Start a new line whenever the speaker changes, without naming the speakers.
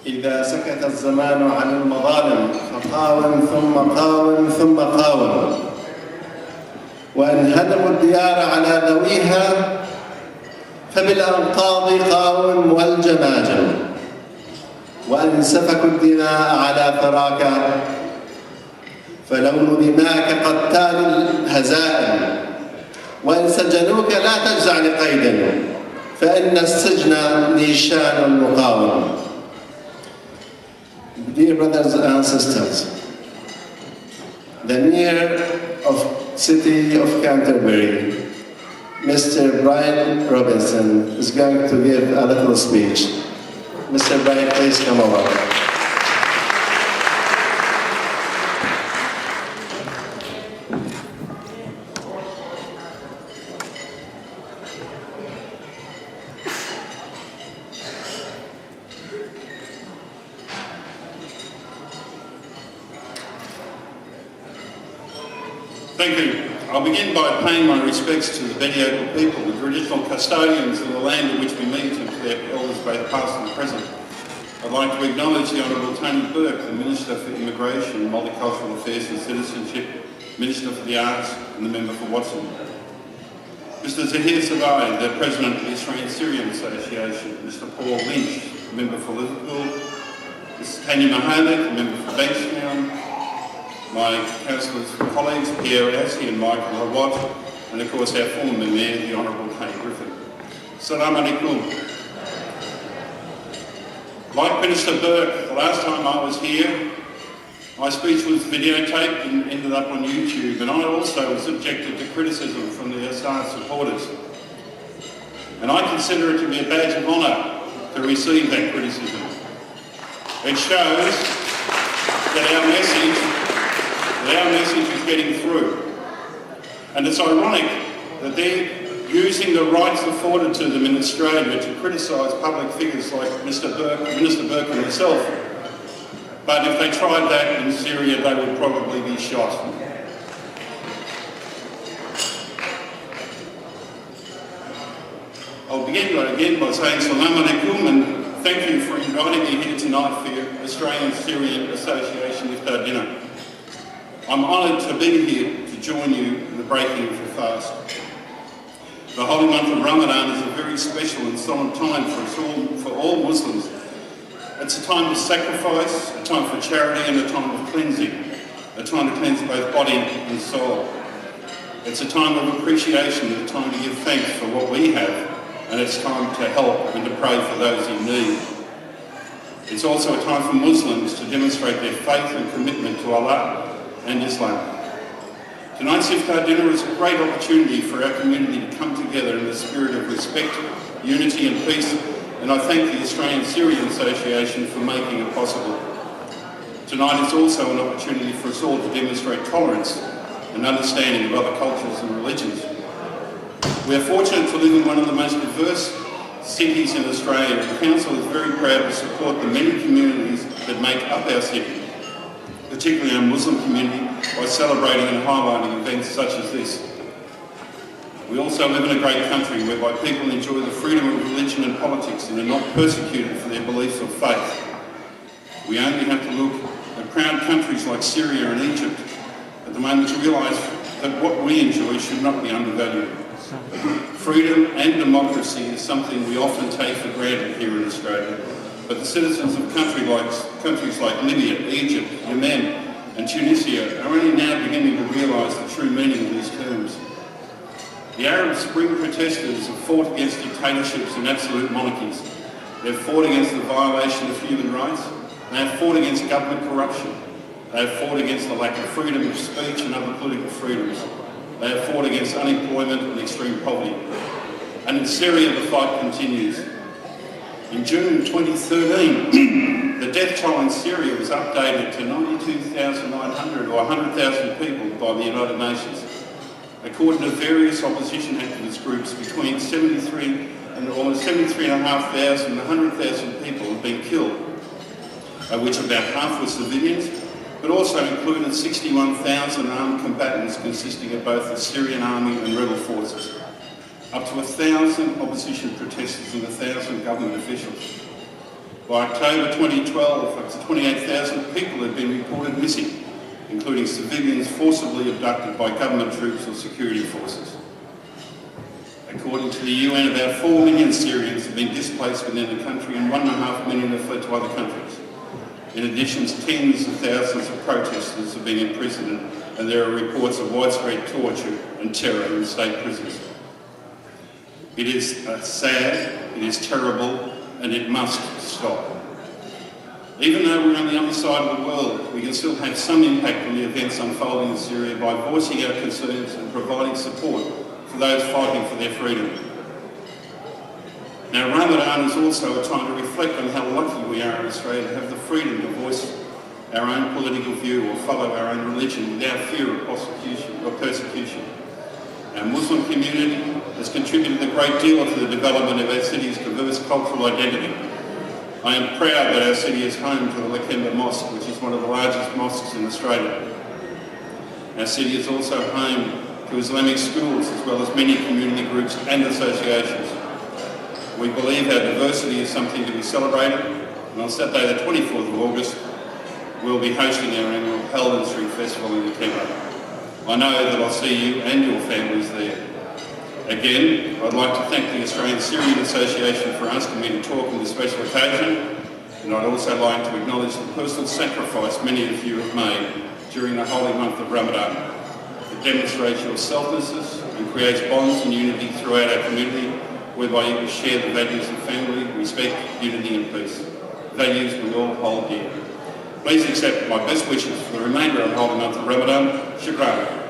إذا سكت الزمان عن المظالم فقاوم ثم قاوم ثم قاوم، وإن هدموا الديار على ذويها فبالأنقاض قاوم والجماجم، وإن سفكوا الدماء على ثراك فلون دماءك قتال الهزائم، وإن سجنوك لا تجزع لقيد فإن السجن نيشان المقاوم. Dear brothers and sisters, the mayor of city of Canterbury, Mr. براين Robson, is going to give a little speech. Mr. براين, please come over.
Thank you. I'll begin by paying my respects to the Bliddiya people, the traditional custodians of the land in which we meet, and to their elders both past and present. I'd like to acknowledge the Honourable Tony Burke, the Minister for Immigration, Multicultural Affairs and Citizenship, Minister for the Arts and the Member for Watson. Mr. Zahir Savai, the President of the Australian Syrian Association, Mr. Paul Lynch, Member for Liverpool, Mrs. Tanya Mahalik, Member for Bankstown, my councillors and colleagues, Pierre Assi and Michael Hawat, and of course our former Mayor, the Honourable Kay Griffin. Assalamu alaikum. Like Minister Burke, the last time I was here, my speech was videotaped and ended up on YouTube, and I also was subjected to criticism from the Assad supporters. And I consider it to be a badge of honour to receive that criticism. It shows that our message is getting through. And it's ironic that they're using the rights afforded to them in Australia to criticise public figures like Minister Burke and myself. But if they tried that in Syria, they would probably be shot. I'll begin again by saying Assalamu alaikum and thank you for inviting me here tonight for your Australian Syrian Association Iftar dinner. I'm honoured to be here to join you in the breaking of the fast. The holy month of Ramadan is a very special and solemn time for us all, for all Muslims. It's a time of sacrifice, a time for charity and a time of cleansing, a time to cleanse both body and soul. It's a time of appreciation, a time to give thanks for what we have, and it's time to help and to pray for those in need. It's also a time for Muslims to demonstrate their faith and commitment to Allah and Islam. Tonight's iftar dinner is a great opportunity for our community to come together in the spirit of respect, unity and peace, and I thank the Australian Syrian Association for making it possible. Tonight is also an opportunity for us all to demonstrate tolerance and understanding of other cultures and religions. We are fortunate to live in one of the most diverse cities in Australia, and the Council is very proud to support the many communities that make up our city, particularly our Muslim community, by celebrating and highlighting events such as this. We also live in a great country whereby people enjoy the freedom of religion and politics and are not persecuted for their beliefs or faith. We only have to look at proud countries like Syria and Egypt at the moment to realise that what we enjoy should not be undervalued. Freedom and democracy is something we often take for granted here in Australia, but the citizens of countries like Libya, Egypt, Yemen and Tunisia are only now beginning to realise the true meaning of these terms. The Arab Spring protesters have fought against dictatorships and absolute monarchies. They've fought against the violation of human rights. They have fought against government corruption. They have fought against the lack of freedom of speech and other political freedoms. They have fought against unemployment and extreme poverty. And in Syria, the fight continues. In June 2013, the death toll in Syria was updated to 92,900 or 100,000 people by the United Nations. According to various opposition activist groups, between 73 and almost 73,500 and 100,000 people have been killed, of which about half were civilians, but also included 61,000 armed combatants consisting of both the Syrian army and rebel forces, up to 1,000 opposition protesters and 1,000 government officials. By October 2012, up to 28,000 people had been reported missing, including civilians forcibly abducted by government troops or security forces. According to the UN, about 4 million Syrians have been displaced within the country and 1.5 million have fled to other countries. In addition, tens of thousands of protesters have been imprisoned, and there are reports of widespread torture and terror in the state prisons. It is sad, it is terrible, and it must stop. Even though we're on the other side of the world, we can still have some impact on the events unfolding in Syria by voicing our concerns and providing support for those fighting for their freedom. Now, Ramadan is also a time to reflect on how lucky we are in Australia to have the freedom to voice our own political view or follow our own religion without fear of persecution. Our Muslim community has contributed a great deal to the development of our city's diverse cultural identity. I am proud that our city is home to the Lakemba Mosque, which is one of the largest mosques in Australia. Our city is also home to Islamic schools as well as many community groups and associations. We believe our diversity is something to be celebrated, and on Saturday the 24th of August we'll be hosting our annual Paladin Street Festival in Canterbury. I know that I'll see you and your families there. Again, I'd like to thank the Australian Syrian Association for asking me to talk on this special occasion, and I'd also like to acknowledge the personal sacrifice many of you have made during the holy month of Ramadan. It demonstrates your selflessness and creates bonds and unity throughout our community, whereby you can share the values of family, respect, unity and peace, values we all hold dear. Please accept my best wishes for the remainder of the holy month of Ramadan. Shukran.